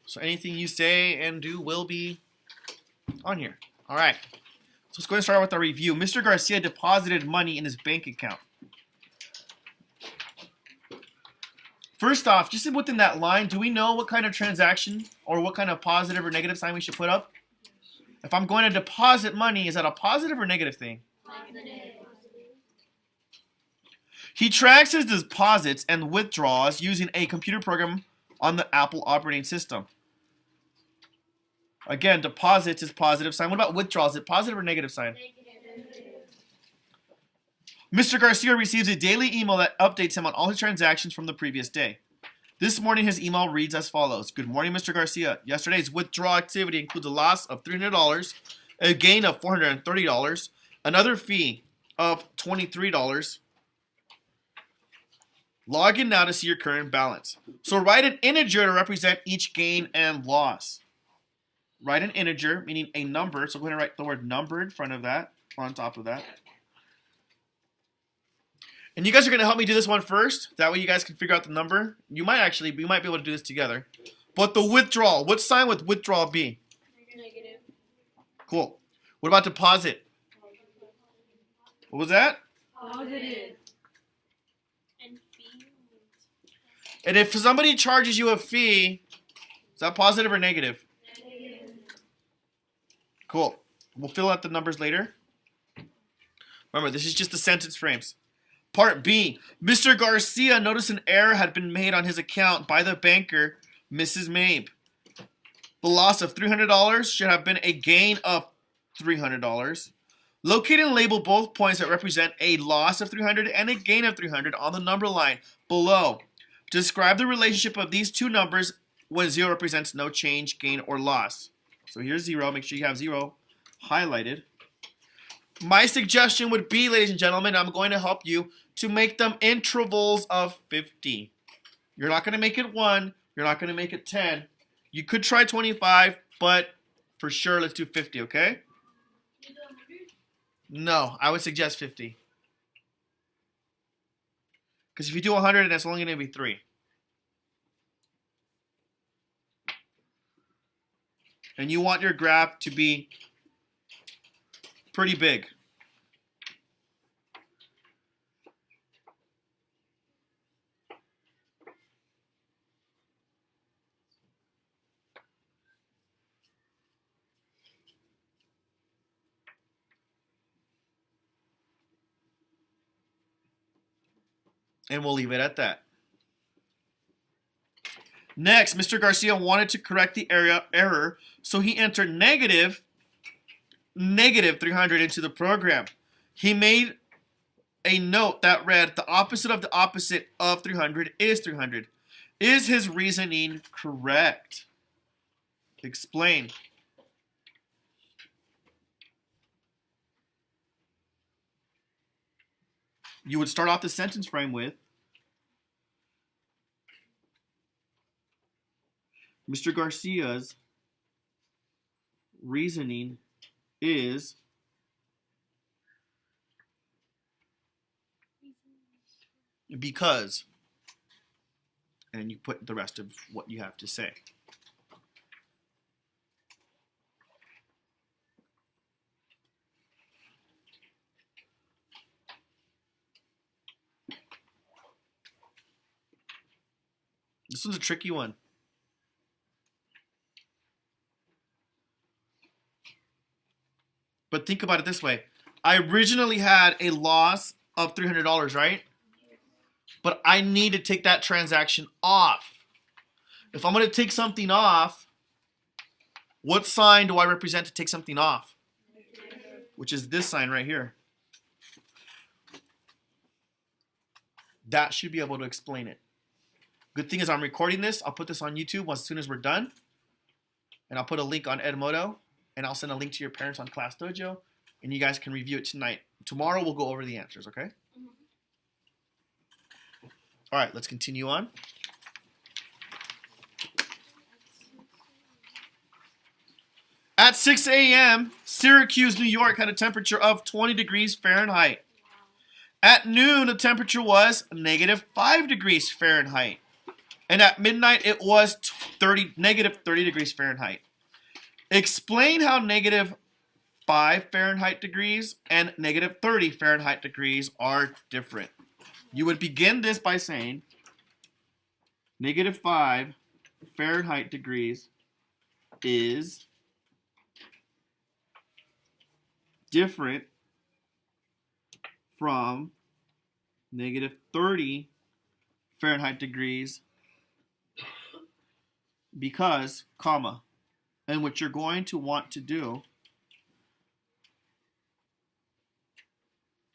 So anything you say and do will be on here. All right. So let's go ahead and start with our review. Mr. Garcia deposited money in his bank account. First off, just within that line, do we know what kind of transaction or what kind of positive or negative sign we should put up? If I'm going to deposit money, is that a positive or negative thing? Positive. He tracks his deposits and withdrawals using a computer program on the Apple operating system. Again, deposits is positive sign. What about withdrawals? Is it positive or negative sign? Negative. Mr. Garcia receives a daily email that updates him on all his transactions from the previous day. This morning, his email reads as follows. Good morning, Mr. Garcia. Yesterday's withdrawal activity includes a loss of $300, a gain of $430, another fee of $23. Log in now to see your current balance. So write an integer to represent each gain and loss. Write an integer, meaning a number. So go ahead and write the word number in front of that, on top of that. And you guys are going to help me do this one first. That way you guys can figure out the number. We might be able to do this together. But the withdrawal, what sign would withdrawal be? Negative. Cool. What about deposit? What was that? Positive. And fee. And if somebody charges you a fee, is that positive or negative? Negative. Cool. We'll fill out the numbers later. Remember, this is just the sentence frames. Part B. Mr. Garcia noticed an error had been made on his account by the banker, Mrs. Mabe. The loss of $300 should have been a gain of $300. Locate and label both points that represent a loss of $300 and a gain of $300 on the number line below. Describe the relationship of these two numbers when 0 represents no change, gain, or loss. So here's 0. Make sure you have 0 highlighted. My suggestion would be, ladies and gentlemen, I'm going to help you to make them intervals of 50. You're not going to make it 1. You're not going to make it 10. You could try 25, but for sure, let's do 50, okay? No, I would suggest 50. Because if you do 100, that's only going to be 3. And you want your graph to be pretty big. And we'll leave it at that. Next, Mr. Garcia wanted to correct the error, so he entered negative 300 into the program. He made a note that read, the opposite of 300 is 300. Is his reasoning correct? Explain. You would start off the sentence frame with, Mr. Garcia's reasoning is because, and you put the rest of what you have to say. This one's a tricky one. But think about it this way. I originally had a loss of $300, right? But I need to take that transaction off. If I'm going to take something off, what sign do I represent to take something off? Which is this sign right here. That should be able to explain it. Good thing is I'm recording this. I'll put this on YouTube as soon as we're done. And I'll put a link on Edmodo. And I'll send a link to your parents on Class Dojo. And you guys can review it tonight. Tomorrow we'll go over the answers, okay? All right, let's continue on. At 6 a.m., Syracuse, New York had a temperature of 20 degrees Fahrenheit. At noon, the temperature was -5 degrees Fahrenheit. And at midnight, it was negative 30 degrees Fahrenheit. Explain how negative 5 Fahrenheit degrees and negative 30 Fahrenheit degrees are different. You would begin this by saying negative 5 Fahrenheit degrees is different from negative 30 Fahrenheit degrees because, comma, and what you're going to want to do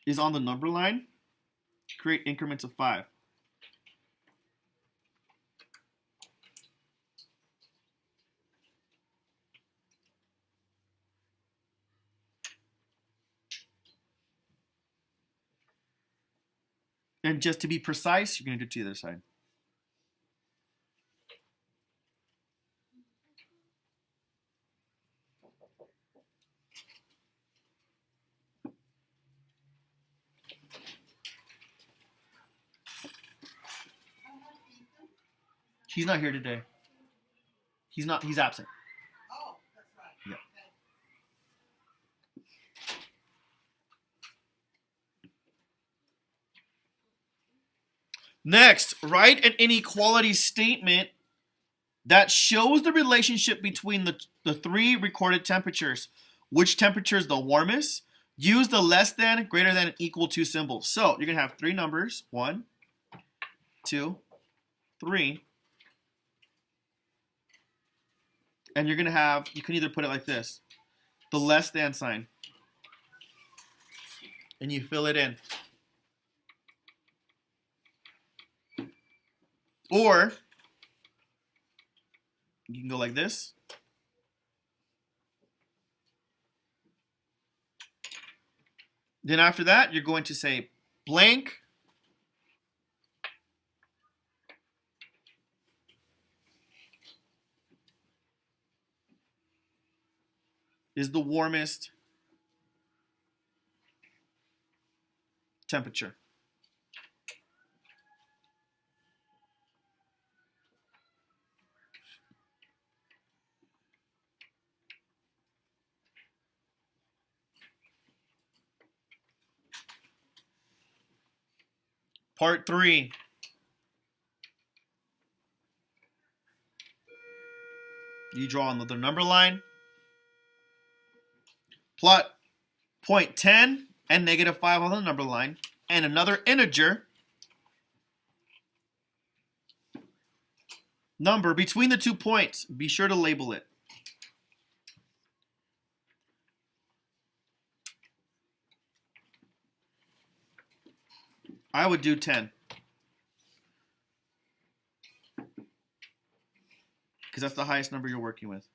is on the number line, create increments of 5. And just to be precise, you're going to do it to the other side. He's not here today. He's absent. Oh, that's right. Yeah. Next, write an inequality statement that shows the relationship between the 3 recorded temperatures. Which temperature is the warmest? Use the less than, greater than, and equal to symbols. So you're going to have 3 numbers. 1, 2, 3. And you're going to have, you can either put it like this, the less than sign. And you fill it in. Or you can go like this. Then after that, you're going to say blank is the warmest temperature. Part 3. You draw another number line. Plot point 10 and negative 5 on the number line. And another integer number between the 2 points. Be sure to label it. I would do 10. Because that's the highest number you're working with.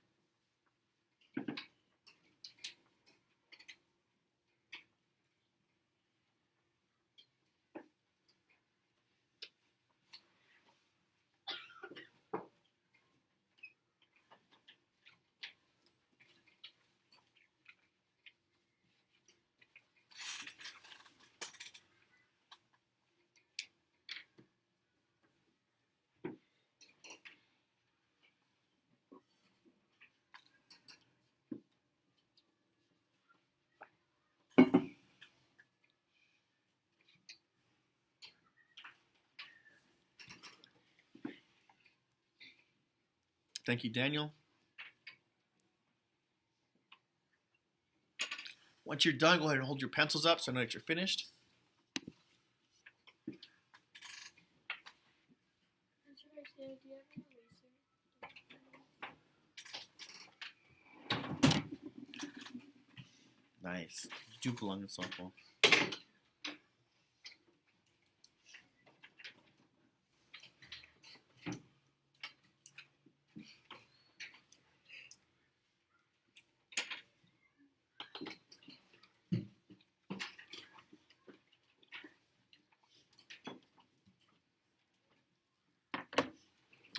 Thank you, Daniel. Once you're done, go ahead and hold your pencils up so I know that you're finished. Nice. You do belong in softball.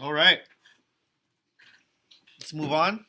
All right. Let's move on.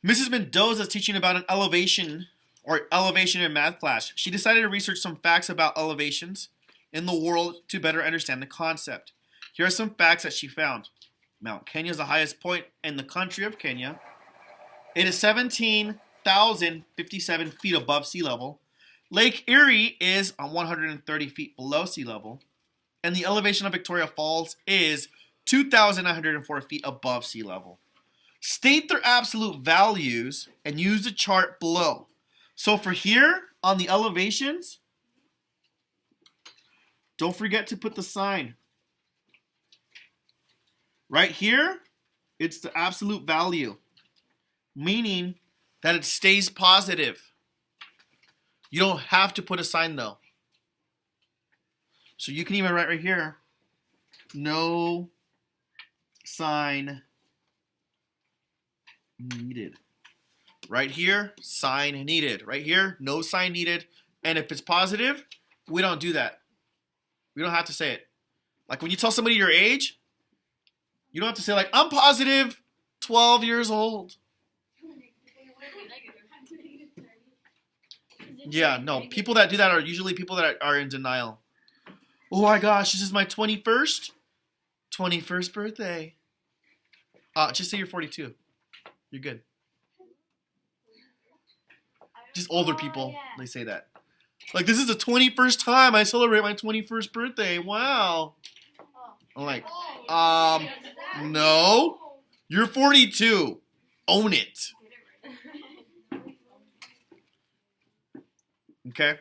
Mrs. Mendoza is teaching about an elevation in math class. She decided to research some facts about elevations in the world to better understand the concept. Here are some facts that she found. Mount Kenya is the highest point in the country of Kenya. It is 17,057 feet above sea level. Lake Erie is 130 feet below sea level. And the elevation of Victoria Falls is 2,904 feet above sea level. State their absolute values and use the chart below. So for here, on the elevations, don't forget to put the sign. Right here, it's the absolute value, meaning that it stays positive. You don't have to put a sign though. So you can even write right here, no sign needed. Right here, sign needed. Right here, no sign needed. And if it's positive, we don't do that. We don't have to say it. Like when you tell somebody your age, you don't have to say like, I'm positive 12 years old. Yeah, no. People that do that are usually people that are in denial. Oh my gosh, this is my 21st birthday. Just say you're 42. You're good. Just older people, they say that. Like, this is the 21st time I celebrate my 21st birthday. Wow. I'm like, no. You're 42. Own it. Okay?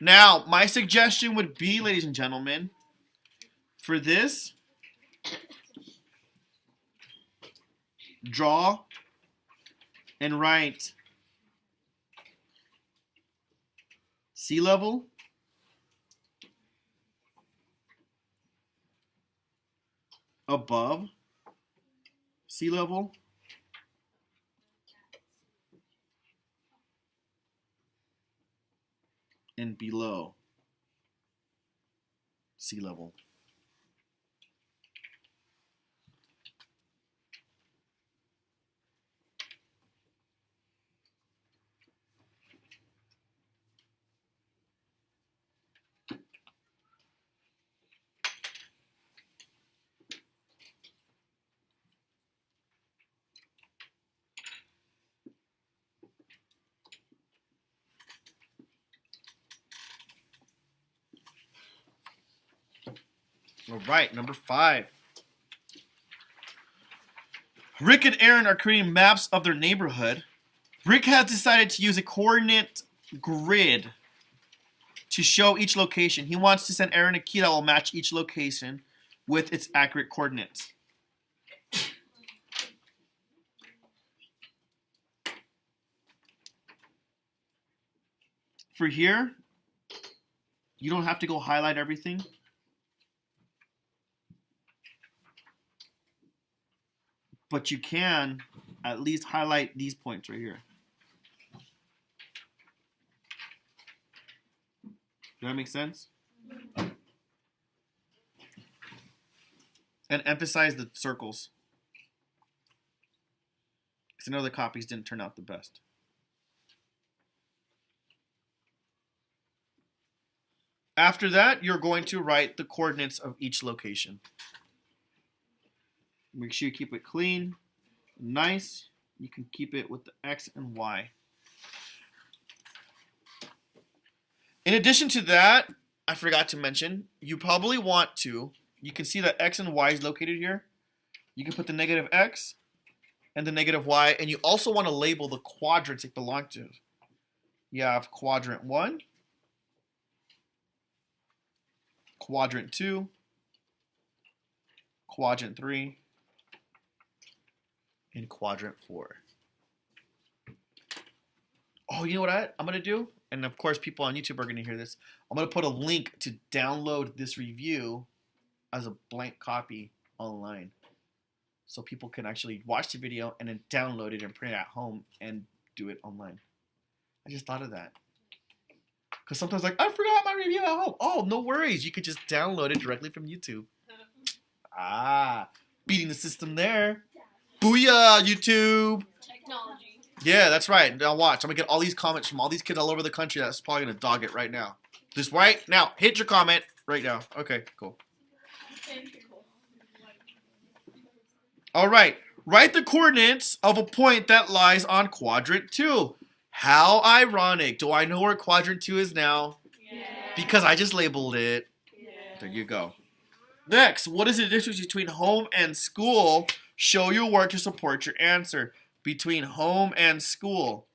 Now, my suggestion would be, ladies and gentlemen, for this, draw and write sea level, above sea level, and below sea level. All right, number 5. Rick and Aaron are creating maps of their neighborhood. Rick has decided to use a coordinate grid to show each location. He wants to send Aaron a key that will match each location with its accurate coordinates. For here, you don't have to go highlight everything. But you can at least highlight these points right here. Does that make sense? And emphasize the circles. Because I know the copies didn't turn out the best. After that, you're going to write the coordinates of each location. Make sure you keep it clean, nice. You can keep it with the X and Y. In addition to that, I forgot to mention, you probably want to, you can see that X and Y is located here. You can put the negative X and the negative Y, and you also want to label the quadrants it belongs to. You have quadrant 1, quadrant 2, quadrant 3, in quadrant 4. Oh, you know what I'm going to do? And of course, people on YouTube are going to hear this. I'm going to put a link to download this review as a blank copy online. So people can actually watch the video and then download it and print it at home and do it online. I just thought of that. Because sometimes like, I forgot my review at home. Oh, no worries. You could just download it directly from YouTube. Beating the system there. Booyah, YouTube! Technology. Yeah, that's right. Now watch. I'm gonna get all these comments from all these kids all over the country that's probably gonna dog it right now. Just right now. Hit your comment right now. Okay, cool. All right. Write the coordinates of a point that lies on quadrant 2. How ironic. Do I know where quadrant 2 is now? Yeah. Because I just labeled it. Yeah. There you go. Next, what is the difference between home and school? Show your work to support your answer. Between home and school.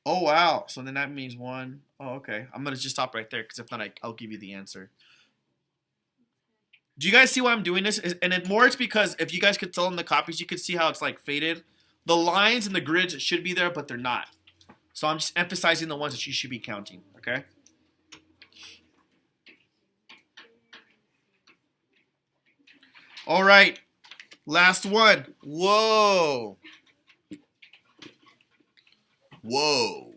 Oh, wow. So then that means 1. Oh, okay. I'm going to just stop right there because if not, I'll give you the answer. Do you guys see why I'm doing this? And it's because if you guys could tell in the copies, you could see how it's like faded. The lines and the grids should be there, but they're not. So I'm just emphasizing the ones that you should be counting, okay? All right, last one. Whoa. Whoa.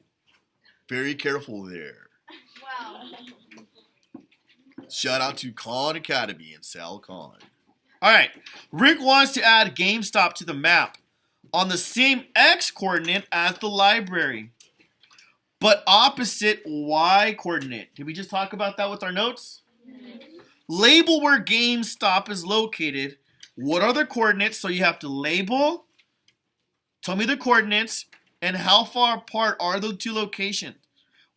Very careful there. Wow. Shout out to Khan Academy and Sal Khan. All right, Rick wants to add GameStop to the map on the same X coordinate as the library, but opposite Y coordinate. Did we just talk about that with our notes? Label where GameStop is located. What are the coordinates? So you have to label, tell me the coordinates, and how far apart are the two locations.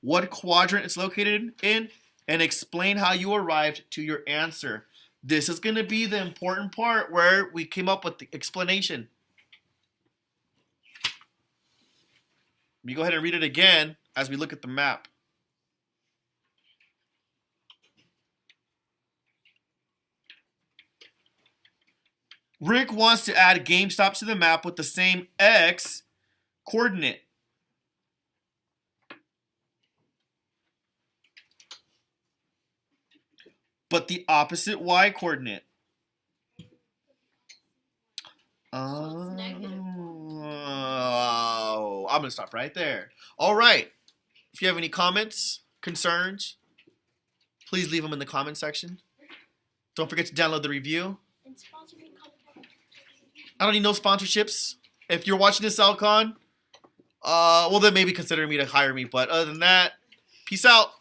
What quadrant it's located in, and explain how you arrived to your answer. This is going to be the important part where we came up with the explanation. Let me go ahead and read it again as we look at the map. Rick wants to add GameStop to the map with the same X coordinate. But the opposite Y coordinate. Oh, I'm going to stop right there. All right. If you have any comments, concerns, please leave them in the comment section. Don't forget to download the review. And sponsor me. I don't need no sponsorships. If you're watching this, Alcon, well, then maybe consider me to hire me. But other than that, peace out.